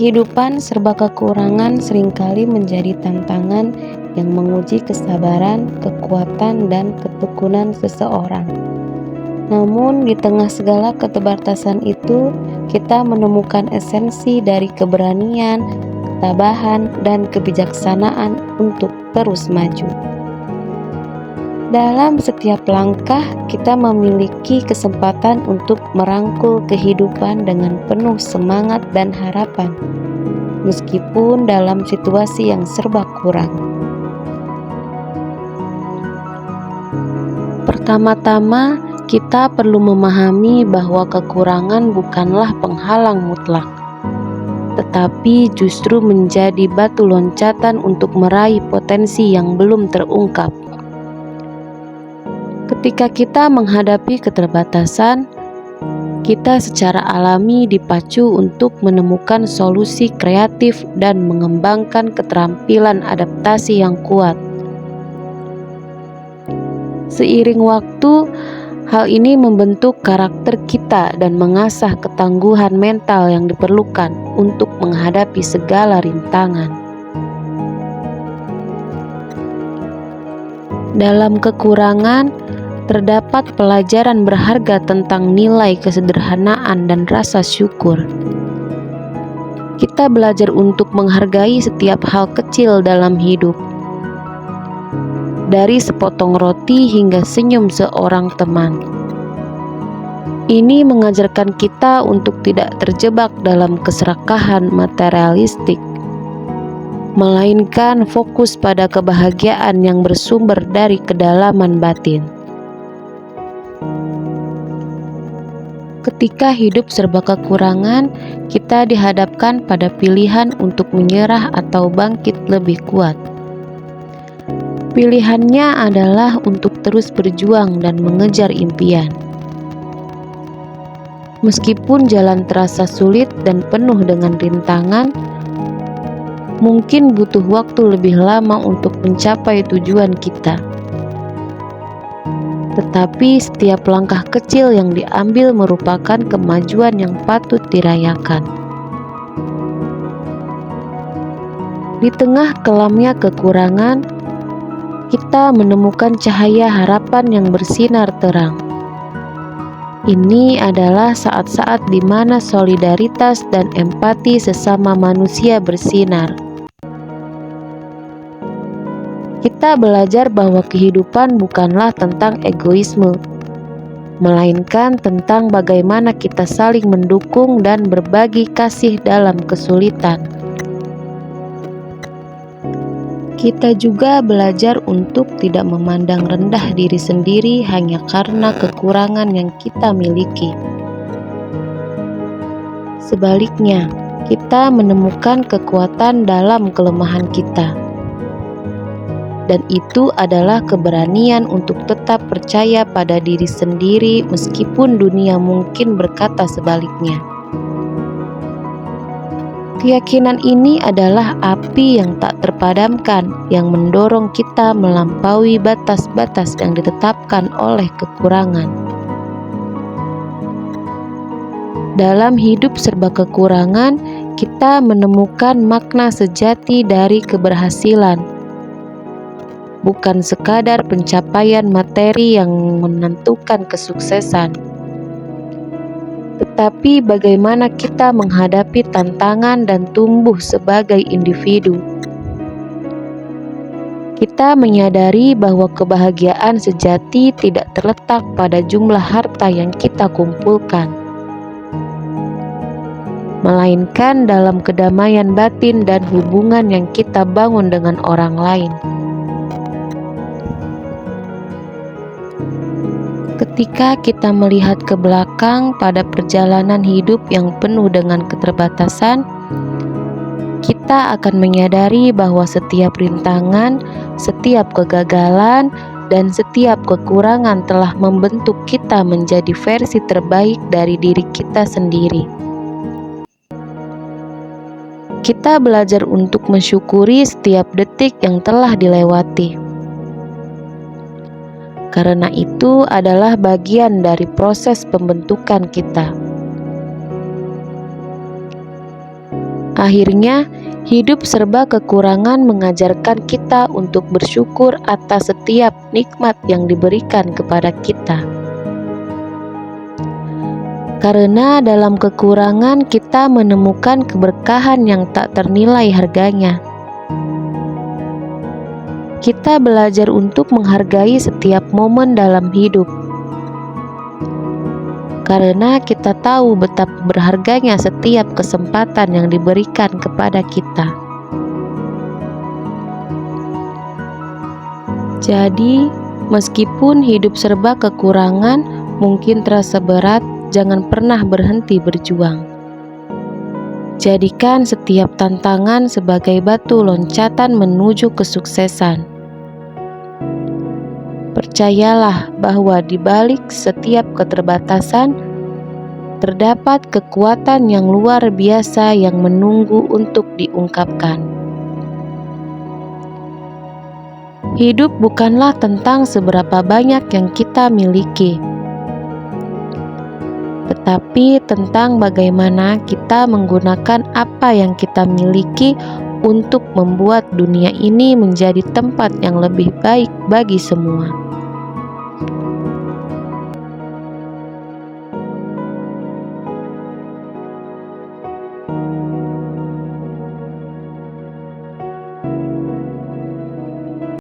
Kehidupan serba kekurangan seringkali menjadi tantangan yang menguji kesabaran, kekuatan, dan ketekunan seseorang. Namun, di tengah segala keterbatasan itu, kita menemukan esensi dari keberanian, ketabahan, dan kebijaksanaan untuk terus maju. Dalam setiap langkah, kita memiliki kesempatan untuk merangkul kehidupan dengan penuh semangat dan harapan, meskipun dalam situasi yang serba kurang. Pertama-tama, kita perlu memahami bahwa kekurangan bukanlah penghalang mutlak, tetapi justru menjadi batu loncatan untuk meraih potensi yang belum terungkap. Ketika kita menghadapi keterbatasan, kita secara alami dipacu untuk menemukan solusi kreatif dan mengembangkan keterampilan adaptasi yang kuat. Seiring waktu, hal ini membentuk karakter kita dan mengasah ketangguhan mental yang diperlukan untuk menghadapi segala rintangan. Dalam kekurangan, terdapat pelajaran berharga tentang nilai kesederhanaan dan rasa syukur. Kita belajar untuk menghargai setiap hal kecil dalam hidup, dari sepotong roti hingga senyum seorang teman. Ini mengajarkan kita untuk tidak terjebak dalam keserakahan materialistik, melainkan fokus pada kebahagiaan yang bersumber dari kedalaman batin. Ketika hidup serba kekurangan, kita dihadapkan pada pilihan untuk menyerah atau bangkit lebih kuat. Pilihannya adalah untuk terus berjuang dan mengejar impian. Meskipun jalan terasa sulit dan penuh dengan rintangan, mungkin butuh waktu lebih lama untuk mencapai tujuan kita. Tetapi setiap langkah kecil yang diambil merupakan kemajuan yang patut dirayakan. Di tengah kelamnya kekurangan, kita menemukan cahaya harapan yang bersinar terang. Ini adalah saat-saat di mana solidaritas dan empati sesama manusia bersinar. Kita belajar bahwa kehidupan bukanlah tentang egoisme, melainkan tentang bagaimana kita saling mendukung dan berbagi kasih dalam kesulitan. Kita juga belajar untuk tidak memandang rendah diri sendiri hanya karena kekurangan yang kita miliki. Sebaliknya, kita menemukan kekuatan dalam kelemahan kita. Dan itu adalah keberanian untuk tetap percaya pada diri sendiri meskipun dunia mungkin berkata sebaliknya. Keyakinan ini adalah api yang tak terpadamkan yang mendorong kita melampaui batas-batas yang ditetapkan oleh kekurangan. Dalam hidup serba kekurangan, kita menemukan makna sejati dari keberhasilan. Bukan sekadar pencapaian materi yang menentukan kesuksesan, tetapi bagaimana kita menghadapi tantangan dan tumbuh sebagai individu. Kita menyadari bahwa kebahagiaan sejati tidak terletak pada jumlah harta yang kita kumpulkan, melainkan dalam kedamaian batin dan hubungan yang kita bangun dengan orang lain. Ketika kita melihat ke belakang pada perjalanan hidup yang penuh dengan keterbatasan, kita akan menyadari bahwa setiap rintangan, setiap kegagalan, dan setiap kekurangan telah membentuk kita menjadi versi terbaik dari diri kita sendiri. Kita belajar untuk mensyukuri setiap detik yang telah dilewati. Karena itu adalah bagian dari proses pembentukan kita. Akhirnya, hidup serba kekurangan mengajarkan kita untuk bersyukur atas setiap nikmat yang diberikan kepada kita. Karena dalam kekurangan kita menemukan keberkahan yang tak ternilai harganya. Kita belajar untuk menghargai setiap momen dalam hidup. Karena kita tahu betapa berharganya setiap kesempatan yang diberikan kepada kita. Jadi, meskipun hidup serba kekurangan mungkin terasa berat, jangan pernah berhenti berjuang. Jadikan setiap tantangan sebagai batu loncatan menuju kesuksesan. Percayalah bahwa di balik setiap keterbatasan, terdapat kekuatan yang luar biasa yang menunggu untuk diungkapkan. Hidup bukanlah tentang seberapa banyak yang kita miliki, tetapi tentang bagaimana kita menggunakan apa yang kita miliki untuk membuat dunia ini menjadi tempat yang lebih baik bagi semua.